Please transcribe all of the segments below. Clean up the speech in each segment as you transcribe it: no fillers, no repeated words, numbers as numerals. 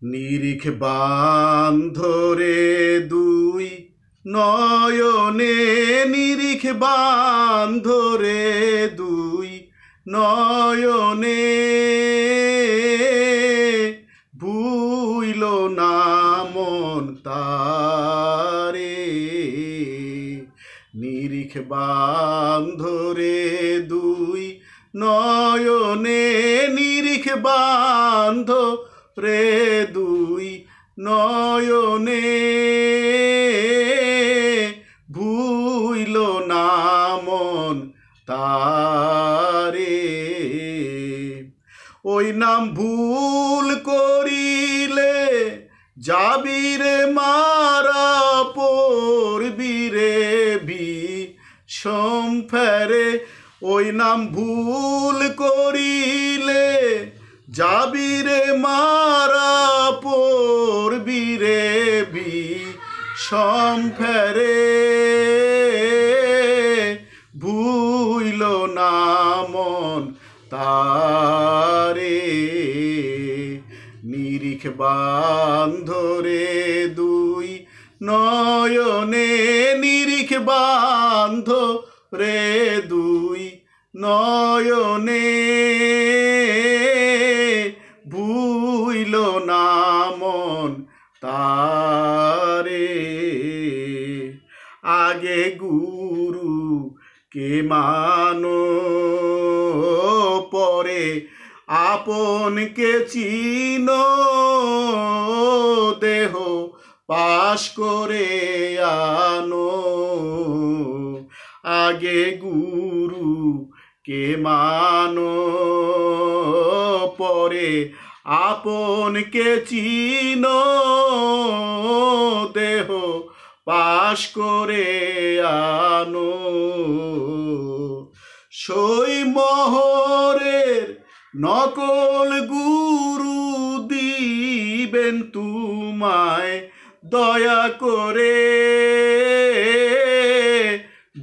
নিরিখ বান্ধরে দুই নয়নে, নিরিখ বান্ধরে দুই নয়নে, ভুইল না মন তারে। নিরিখ বান্ধরে দুই নয়নে, নিরিখ বান্ধ রে দুই নয়নে, ভুইল না মন তারে। ওই নাম ভুল করিলে যাবি রে মারা, পড়বি রে বিষম ফেরে। ওই নাম ভুল করিলে যাবি রে মারা, পড়বি রে বিষম ফেরে। ভুইল না মন তারে। নিরিখ বান্ধরে দুই নয়নে, নিরিখ বান্ধ রে দুই নয়নে, ভুইল না মন তারে। আগে গুরু কে মানো, পরে আপনকে চিনো। দেহ পাশ করে আনো, আগে গুরু কে মানো, পরে আপনকে চিনো। দেহ পাশ করে আনো। সই মোহরের নকল গুরু দিবেন তোমায় দয়া করে।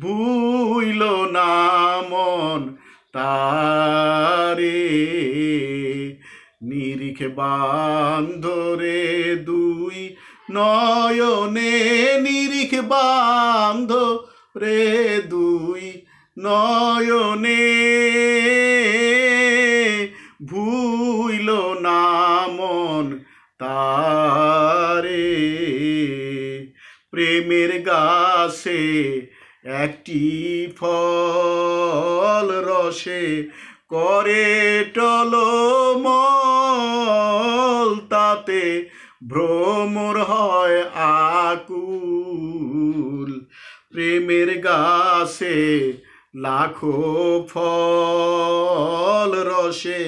ভুইল না মন তারে। নিরিখ বান্ধরে দুই নয়নে, নিরিখ বান্ধ রে দুই নয়নে, ভুইল না মন তারে। প্রেমের গাছে একটি ফল রসে করে টলমল, তাতে ভ্রমর হয় আকুল। প্রেমের গাছে লাখো ফল রসে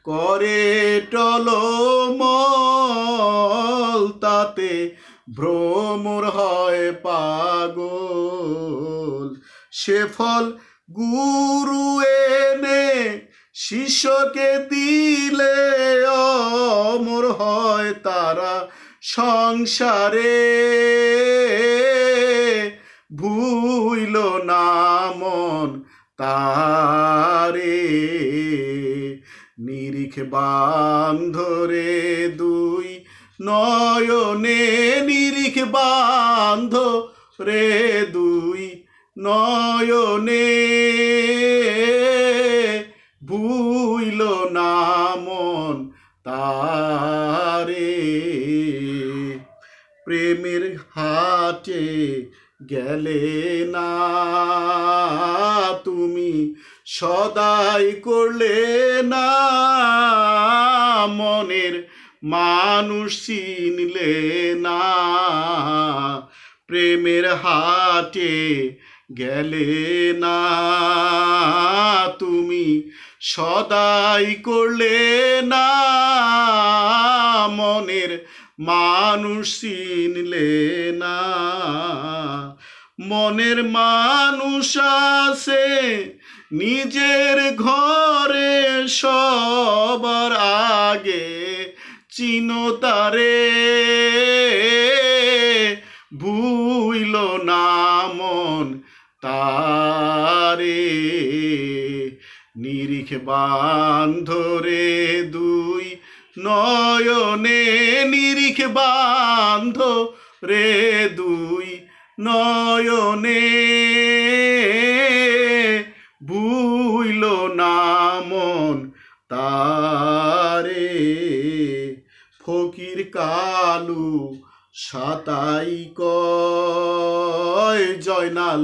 করে টলমল, তাতে ভ্রমর হয় পাগল। সে ফল গুরু এনে শিষ্যকে দিলে, অমর হয় তারা সংসারে। ভুইল না মন তারে। নিরিখ বান্ধরে দুই নয়নে, নিরিখ বান্ধ রে দুই নয়নে, ভুইল না মন তারে। প্রেমের হাটে গেলে না তুমি, সদাই করলে না মনের মানুষ চিনলে না। প্রেমের হাটে গেলে না তুমি, সদাই করলে না মনের মানুষ চিনলে না। মনের মানুষ আছে নিজের ঘরে, সবার আগে চিনো তারে। ভুইল না মন তারে। নিরিখ বান্ধরে দুই নয়নে নিরিখ বান্ধ রে দুই নয়নে ভুইল না মন তারে ফকির কালু সাতাই কয় জয়নাল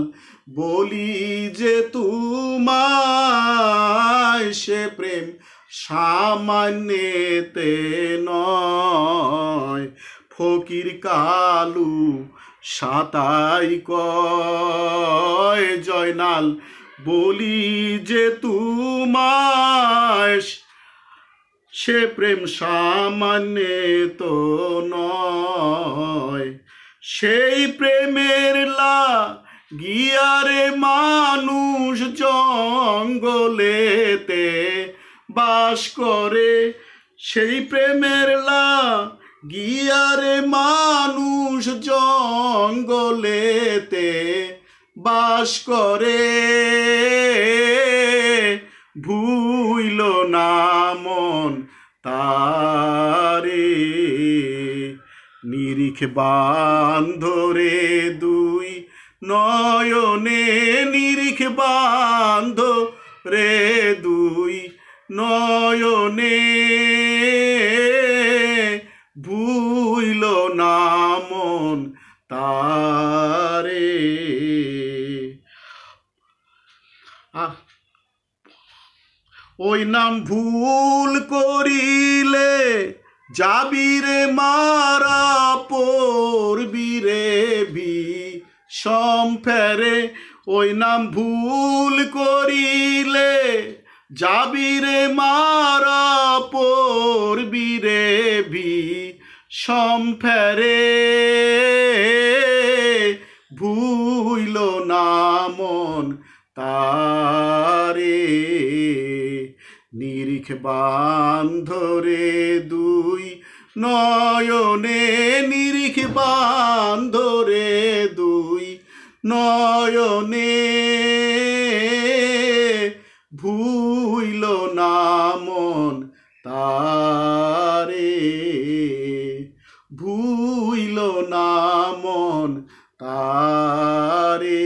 বলি যে তোমায় সে প্রেম সামান্যতে নয় ফকির কালু সাতাই কয় জয়নাল বলি যে তোমায় সে প্রেম সামান্য তো নয় সেই প্রেমের গিয়ারে মানুষ জঙ্গলেতে বাস করে সেই প্রেমের গিয়ারে মানুষ জঙ্গলেতে বাস করে ভুইল না মন তারে নিরিখ বান্ধরে দুই নয়নে নিরিখ বান্ধ রে দুই নয়নে ভুইল না মন তারে ওই নাম ভুল করিলে যাবিরে মারা পড়বিরে বিষম ফেরে ওই নাম ভুল করিলে যাবিরে মারা পড়বিরে বিষম ফেরে ভুইল না মন তারে নিরিখ বান্ধরে দুই নয়নে নিরিখ বান্ধরে দুই নয়নে ভুইল না মন তারে ভুইল না মন তারে